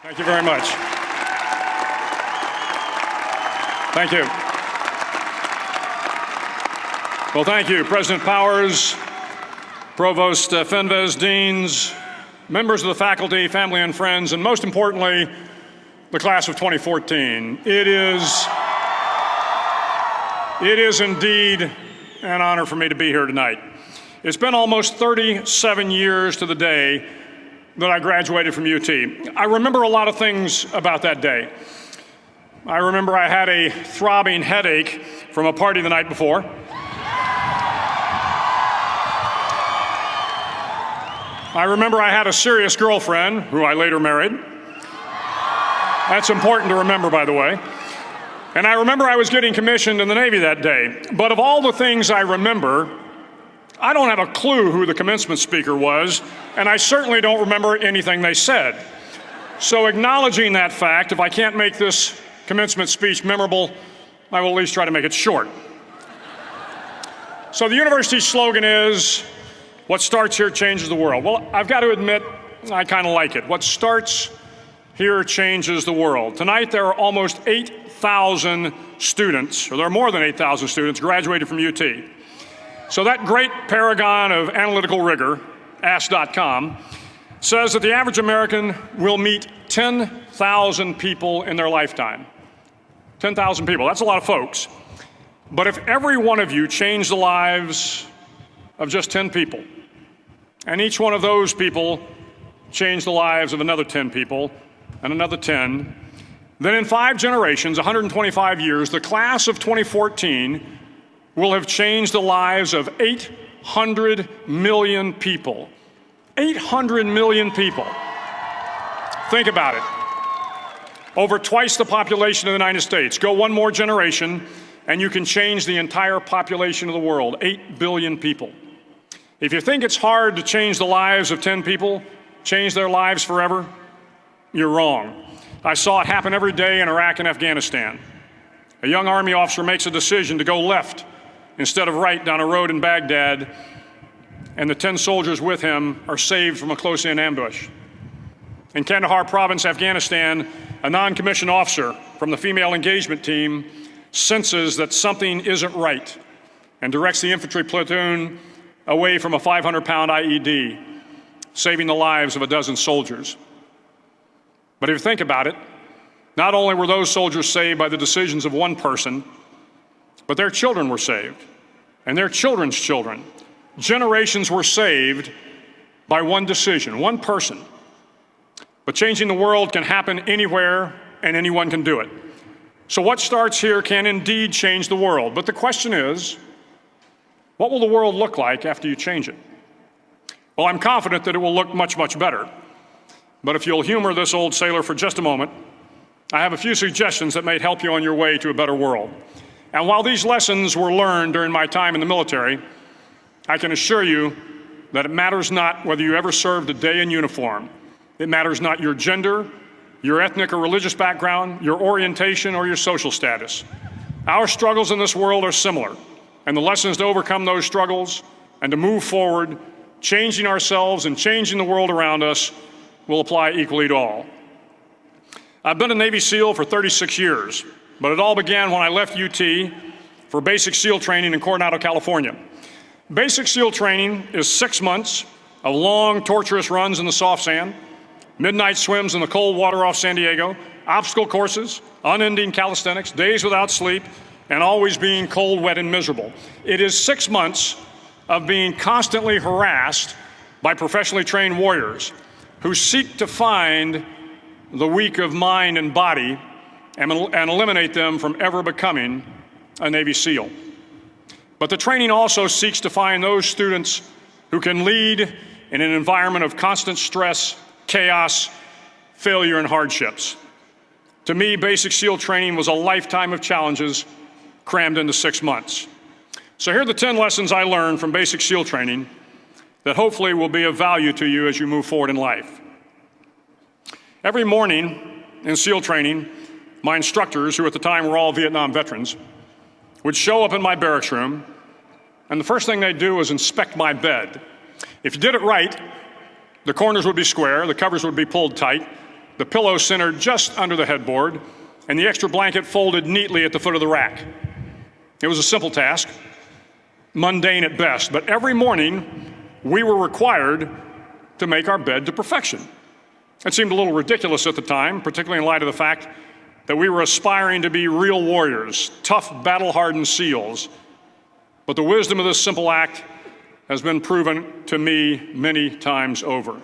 Thank you very much. Thank you. Well, thank you, President Powers, Provost Fenves, deans, members of the faculty, family and friends, and most importantly, the class of 2014. It is indeed an honor for me to be here tonight. It's been almost 37 years to the day that I graduated from UT. I remember a lot of things about that day. I remember I had a throbbing headache from a party the night before. I remember I had a serious girlfriend who I later married. That's important to remember, by the way. And I remember I was getting commissioned in the Navy that day. But of all the things I remember, I don't have a clue who the commencement speaker was, and I certainly don't remember anything they said. So acknowledging that fact, if I can't make this commencement speech memorable, I will at least try to make it short. So the university's slogan is, what starts here changes the world. Well, I've got to admit, I kind of like it. What starts here changes the world. Tonight, there are almost 8,000 students, or there are more than 8,000 students graduated from UT. So that great paragon of analytical rigor, Ask.com, says that the average American will meet 10,000 people in their lifetime. 10,000 people, that's a lot of folks. But if every one of you changed the lives of just 10 people, and each one of those people changed the lives of another 10 people, and another 10, then in 5 generations, 125 years, the class of 2014 will have changed the lives of 800 million people. 800 million people. Think about it. Over twice the population of the United States. Go one more generation, and you can change the entire population of the world, 8 billion people. If you think it's hard to change the lives of 10 people, change their lives forever, you're wrong. I saw it happen every day in Iraq and Afghanistan. A young Army officer makes a decision to go left instead of right down a road in Baghdad, and the 10 soldiers with him are saved from a close-in ambush. In Kandahar province, Afghanistan, a non-commissioned officer from the female engagement team senses that something isn't right and directs the infantry platoon away from a 500-pound IED, saving the lives of a dozen soldiers. But if you think about it, not only were those soldiers saved by the decisions of one person, but their children were saved, and their children's children. Generations were saved by one decision, one person. But changing the world can happen anywhere, and anyone can do it. So what starts here can indeed change the world. But the question is, what will the world look like after you change it? Well, I'm confident that it will look much, much better. But if you'll humor this old sailor for just a moment, I have a few suggestions that may help you on your way to a better world. And while these lessons were learned during my time in the military, I can assure you that it matters not whether you ever served a day in uniform. It matters not your gender, your ethnic or religious background, your orientation, or your social status. Our struggles in this world are similar, and the lessons to overcome those struggles and to move forward, changing ourselves and changing the world around us, will apply equally to all. I've been a Navy SEAL for 36 years. But it all began when I left UT for basic SEAL training in Coronado, California. Basic SEAL training is 6 months of long, torturous runs in the soft sand, midnight swims in the cold water off San Diego, obstacle courses, unending calisthenics, days without sleep, and always being cold, wet, and miserable. It is 6 months of being constantly harassed by professionally trained warriors who seek to find the weak of mind and body and eliminate them from ever becoming a Navy SEAL. But the training also seeks to find those students who can lead in an environment of constant stress, chaos, failure, and hardships. To me, basic SEAL training was a lifetime of challenges crammed into 6 months. So here are the 10 lessons I learned from basic SEAL training that hopefully will be of value to you as you move forward in life. Every morning in SEAL training, my instructors, who at the time were all Vietnam veterans, would show up in my barracks room, and the first thing they'd do was inspect my bed. If you did it right, the corners would be square, the covers would be pulled tight, the pillow centered just under the headboard, and the extra blanket folded neatly at the foot of the rack. It was a simple task, mundane at best, but every morning we were required to make our bed to perfection. It seemed a little ridiculous at the time, particularly in light of the fact that we were aspiring to be real warriors, tough, battle-hardened SEALs. But the wisdom of this simple act has been proven to me many times over.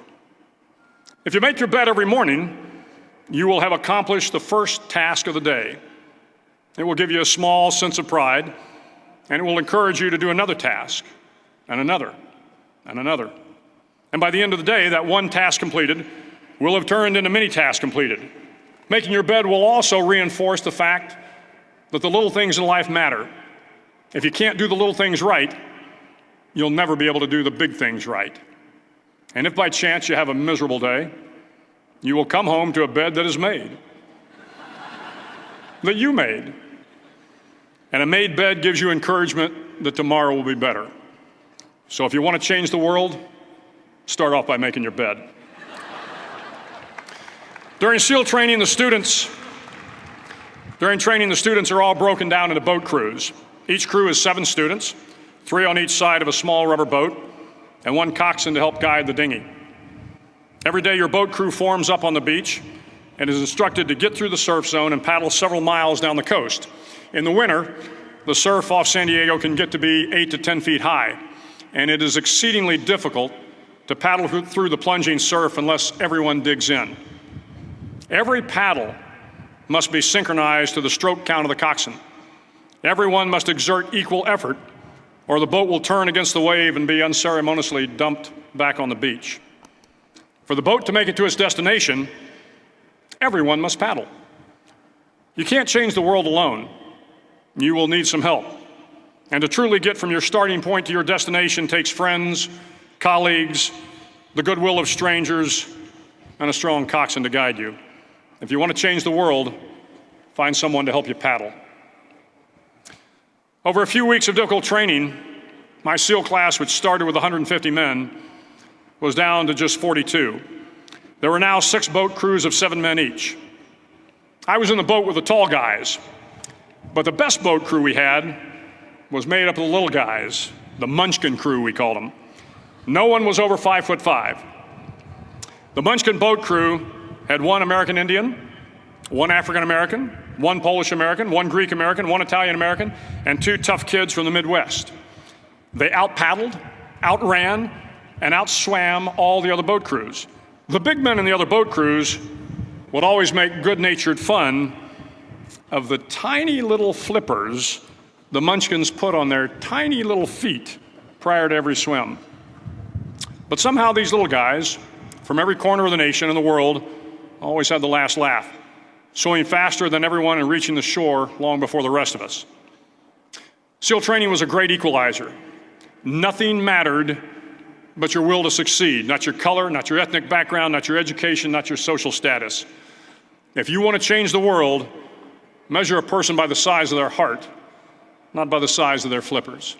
If you make your bed every morning, you will have accomplished the first task of the day. It will give you a small sense of pride, and it will encourage you to do another task, and another, and another. And by the end of the day, that one task completed will have turned into many tasks completed. Making your bed will also reinforce the fact that the little things in life matter. If you can't do the little things right, you'll never be able to do the big things right. And if by chance you have a miserable day, you will come home to a bed that is made, that you made. And a made bed gives you encouragement that tomorrow will be better. So if you want to change the world, start off by making your bed. During SEAL training, the students are all broken down into boat crews. Each crew is 7 students, 3 on each side of a small rubber boat, and 1 coxswain to help guide the dinghy. Every day, your boat crew forms up on the beach and is instructed to get through the surf zone and paddle several miles down the coast. In the winter, the surf off San Diego can get to be 8 to 10 feet high, and it is exceedingly difficult to paddle through the plunging surf unless everyone digs in. Every paddle must be synchronized to the stroke count of the coxswain. Everyone must exert equal effort, or the boat will turn against the wave and be unceremoniously dumped back on the beach. For the boat to make it to its destination, everyone must paddle. You can't change the world alone. You will need some help. And to truly get from your starting point to your destination takes friends, colleagues, the goodwill of strangers, and a strong coxswain to guide you. If you want to change the world, find someone to help you paddle. Over a few weeks of difficult training, my SEAL class, which started with 150 men, was down to just 42. There were now 6 boat crews of 7 men each. I was in the boat with the tall guys, but the best boat crew we had was made up of the little guys, the Munchkin crew, we called them. No one was over 5'5". The Munchkin boat crew had 1 American Indian, 1 African American, 1 Polish American, 1 Greek American, 1 Italian American, and 2 tough kids from the Midwest. They out-paddled, outran, and outswam all the other boat crews. The big men in the other boat crews would always make good-natured fun of the tiny little flippers the Munchkins put on their tiny little feet prior to every swim. But somehow these little guys from every corner of the nation and the world always had the last laugh, swimming faster than everyone and reaching the shore long before the rest of us. SEAL training was a great equalizer. Nothing mattered but your will to succeed, not your color, not your ethnic background, not your education, not your social status. If you want to change the world, measure a person by the size of their heart, not by the size of their flippers.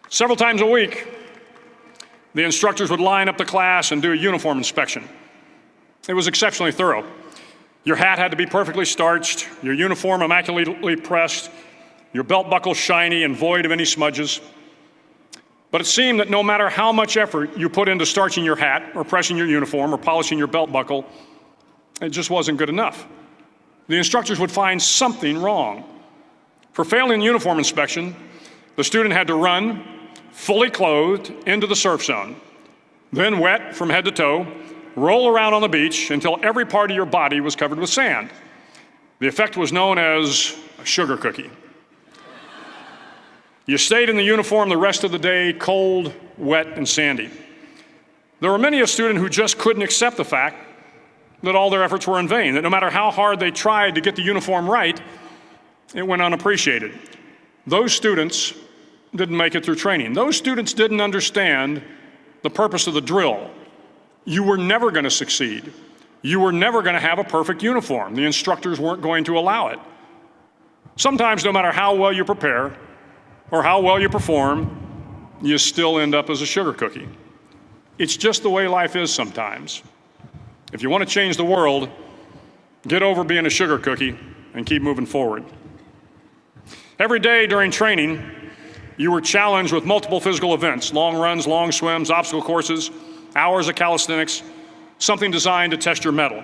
Several times a week, the instructors would line up the class and do a uniform inspection. It was exceptionally thorough. Your hat had to be perfectly starched, your uniform immaculately pressed, your belt buckle shiny and void of any smudges. But it seemed that no matter how much effort you put into starching your hat or pressing your uniform or polishing your belt buckle, it just wasn't good enough. The instructors would find something wrong. For failing the uniform inspection, the student had to run, fully clothed, into the surf zone, then wet from head to toe, roll around on the beach until every part of your body was covered with sand. The effect was known as a sugar cookie. You stayed in the uniform the rest of the day, cold, wet, and sandy. There were many a student who just couldn't accept the fact that all their efforts were in vain, that no matter how hard they tried to get the uniform right, it went unappreciated. Those students didn't make it through training. Those students didn't understand the purpose of the drill. You were never going to succeed. You were never going to have a perfect uniform. The instructors weren't going to allow it. Sometimes, no matter how well you prepare or how well you perform, you still end up as a sugar cookie. It's just the way life is sometimes. If you want to change the world, get over being a sugar cookie and keep moving forward. Every day during training, you were challenged with multiple physical events: long runs, long swims, obstacle courses, hours of calisthenics, something designed to test your mettle.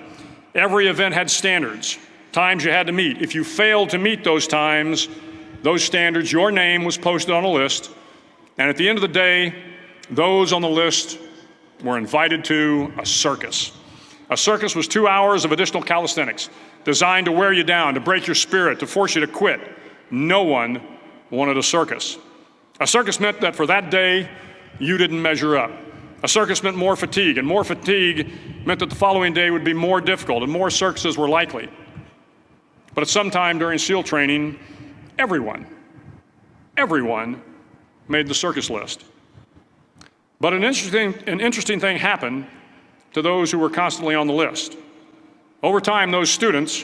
Every event had standards, times you had to meet. If you failed to meet those times, those standards, your name was posted on a list, and at the end of the day, those on the list were invited to a circus. A circus was 2 hours of additional calisthenics, designed to wear you down, to break your spirit, to force you to quit. No one wanted a circus. A circus meant that for that day, you didn't measure up. A circus meant more fatigue, and more fatigue meant that the following day would be more difficult, and more circuses were likely. But at some time during SEAL training, everyone made the circus list. But an interesting thing happened to those who were constantly on the list. Over time, those students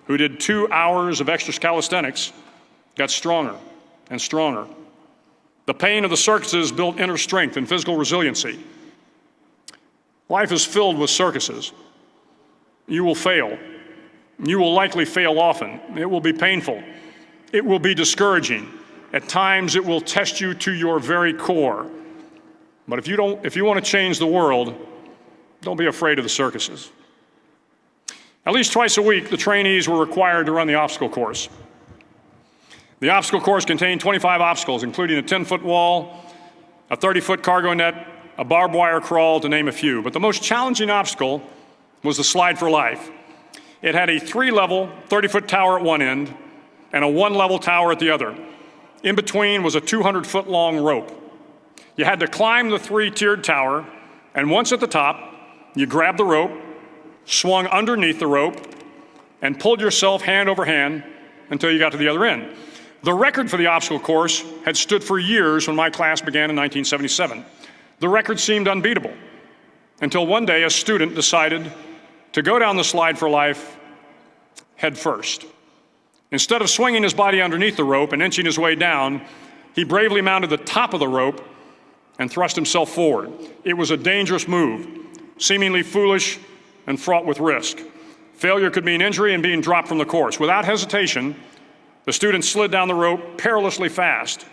who did 2 hours of extra calisthenics got stronger and stronger. The pain of the circuses built inner strength and physical resiliency. Life is filled with circuses. You will fail. You will likely fail often. It will be painful. It will be discouraging. At times, it will test you to your very core. But if you want to change the world, don't be afraid of the circuses. At least twice a week, the trainees were required to run the obstacle course. The obstacle course contained 25 obstacles, including a 10-foot wall, a 30-foot cargo net, a barbed wire crawl, to name a few. But the most challenging obstacle was the slide for life. It had a 3-level, 30-foot tower at one end and a 1-level tower at the other. In between was a 200-foot long rope. You had to climb the 3-tiered tower, and once at the top, you grabbed the rope, swung underneath the rope, and pulled yourself hand over hand until you got to the other end. The record for the obstacle course had stood for years when my class began in 1977. The record seemed unbeatable until one day a student decided to go down the slide for life head first. Instead of swinging his body underneath the rope and inching his way down, he bravely mounted the top of the rope and thrust himself forward. It was a dangerous move, seemingly foolish and fraught with risk. Failure could mean injury and being dropped from the course. Without hesitation, the student slid down the rope perilously fast.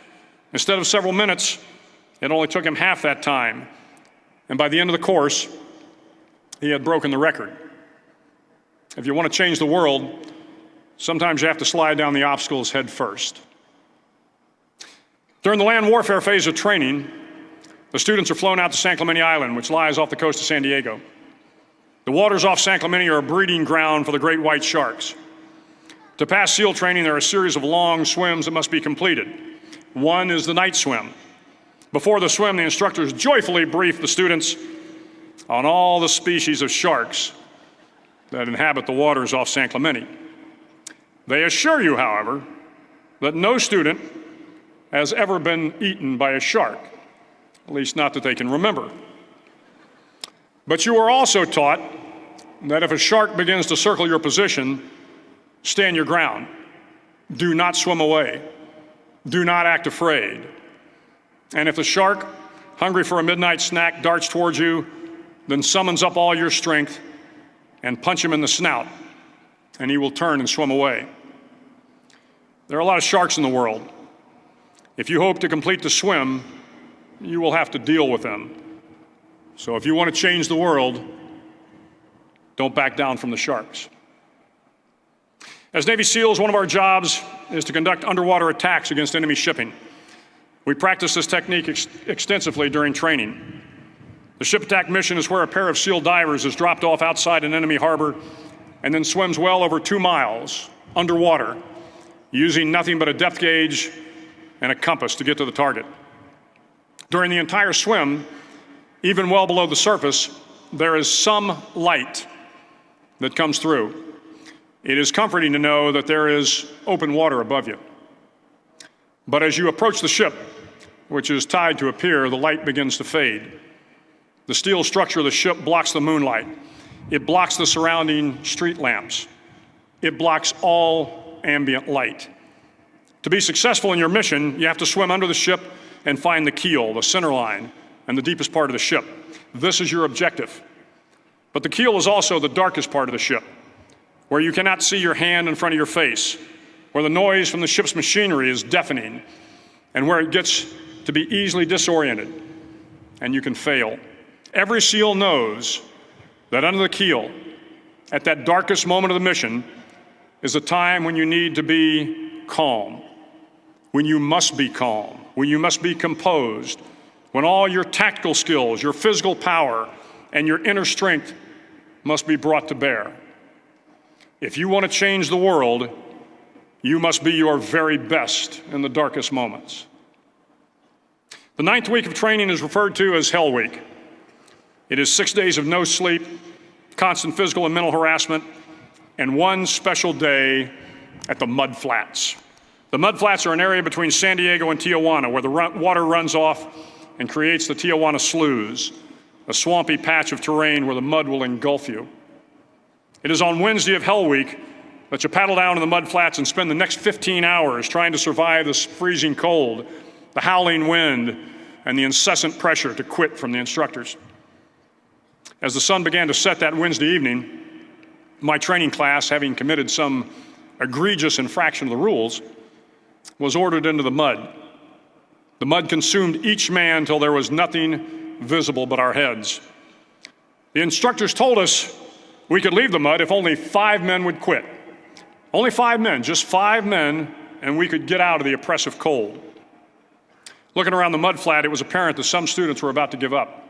Instead of several minutes, it only took him half that time. And by the end of the course, he had broken the record. If you want to change the world, sometimes you have to slide down the obstacles head first. During the land warfare phase of training, the students are flown out to San Clemente Island, which lies off the coast of San Diego. The waters off San Clemente are a breeding ground for the great white sharks. To pass SEAL training, there are a series of long swims that must be completed. One is the night swim. Before the swim, the instructors joyfully brief the students on all the species of sharks that inhabit the waters off San Clemente. They assure you, however, that no student has ever been eaten by a shark, at least not that they can remember. But you are also taught that if a shark begins to circle your position, stand your ground. Do not swim away. Do not act afraid. And if the shark, hungry for a midnight snack, darts towards you, then summons up all your strength and punch him in the snout, and he will turn and swim away. There are a lot of sharks in the world. If you hope to complete the swim, you will have to deal with them. So if you want to change the world, don't back down from the sharks. As Navy SEALs, one of our jobs is to conduct underwater attacks against enemy shipping. We practice this technique extensively during training. The ship attack mission is where a pair of SEAL divers is dropped off outside an enemy harbor and then swims well over 2 miles underwater, using nothing but a depth gauge and a compass to get to the target. During the entire swim, even well below the surface, there is some light that comes through. It is comforting to know that there is open water above you. But as you approach the ship, which is tied to a pier, the light begins to fade. The steel structure of the ship blocks the moonlight. It blocks the surrounding street lamps. It blocks all ambient light. To be successful in your mission, you have to swim under the ship and find the keel, the center line, and the deepest part of the ship. This is your objective. But the keel is also the darkest part of the ship, where you cannot see your hand in front of your face, where the noise from the ship's machinery is deafening, and where it gets to be easily disoriented, and you can fail. Every SEAL knows that under the keel, at that darkest moment of the mission, is a time when you need to be calm, when you must be calm, when you must be composed, when all your tactical skills, your physical power, and your inner strength must be brought to bear. If you want to change the world, you must be your very best in the darkest moments. The 9th week of training is referred to as Hell Week. It is 6 days of no sleep, constant physical and mental harassment, and one special day at the Mud Flats. The Mud Flats are an area between San Diego and Tijuana where the water runs off and creates the Tijuana Sloughs, a swampy patch of terrain where the mud will engulf you. It is on Wednesday of Hell Week that you paddle down to the Mud Flats and spend the next 15 hours trying to survive this freezing cold, the howling wind, and the incessant pressure to quit from the instructors. As the sun began to set that Wednesday evening, my training class, having committed some egregious infraction of the rules, was ordered into the mud. The mud consumed each man till there was nothing visible but our heads. The instructors told us we could leave the mud if only 5 men would quit. Only 5 men, just 5 men, and we could get out of the oppressive cold. Looking around the mud flat, it was apparent that some students were about to give up.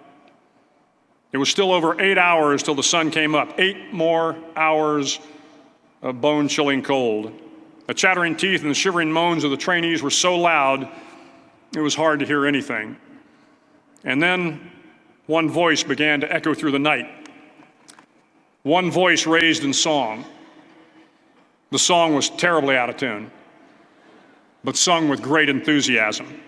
It was still over 8 hours till the sun came up. 8 more hours of bone-chilling cold. The chattering teeth and the shivering moans of the trainees were so loud, it was hard to hear anything. And then one voice began to echo through the night. One voice raised in song. The song was terribly out of tune, but sung with great enthusiasm.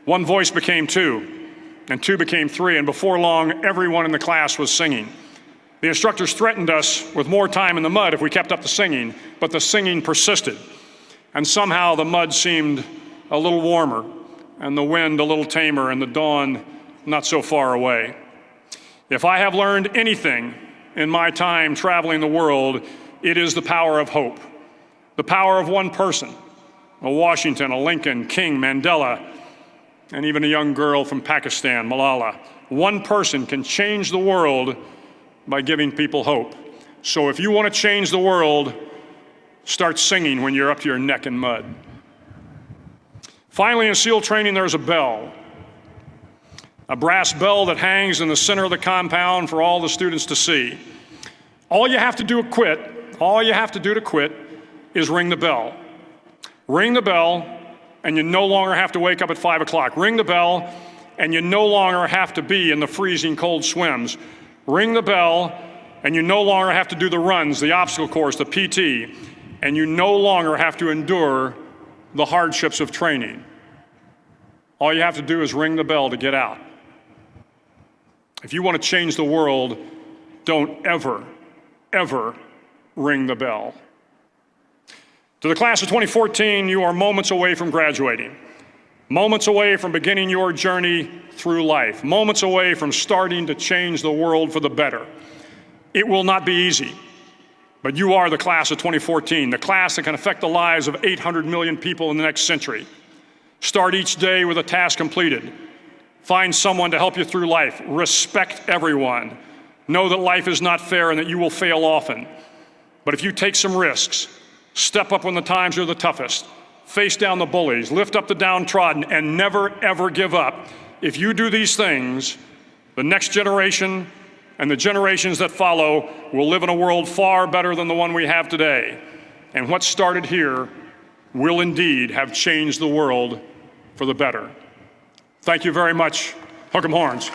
One voice became 2, and 2 became 3, and before long, everyone in the class was singing. The instructors threatened us with more time in the mud if we kept up the singing, but the singing persisted. And somehow the mud seemed a little warmer, and the wind a little tamer, and the dawn not so far away. If I have learned anything in my time traveling the world, it is the power of hope. The power of one person, a Washington, a Lincoln, King, Mandela, and even a young girl from Pakistan, Malala. One person can change the world by giving people hope. So if you want to change the world, start singing when you're up to your neck in mud. Finally, in SEAL training, there's a bell. A brass bell that hangs in the center of the compound for all the students to see. All you have to do to quit is ring the bell. Ring the bell, and you no longer have to wake up at 5 o'clock. Ring the bell, and you no longer have to be in the freezing cold swims. Ring the bell, and you no longer have to do the runs, the obstacle course, the PT, and you no longer have to endure the hardships of training. All you have to do is ring the bell to get out. If you want to change the world, don't ever, ever ring the bell. To the class of 2014, you are moments away from graduating, moments away from beginning your journey through life, moments away from starting to change the world for the better. It will not be easy, but you are the class of 2014, the class that can affect the lives of 800 million people in the next century. Start each day with a task completed. Find someone to help you through life. Respect everyone. Know that life is not fair and that you will fail often. But if you take some risks, step up when the times are the toughest, face down the bullies, lift up the downtrodden, and never, ever give up. If you do these things, the next generation and the generations that follow will live in a world far better than the one we have today. And what started here will indeed have changed the world for the better. Thank you very much. Hook 'em horns.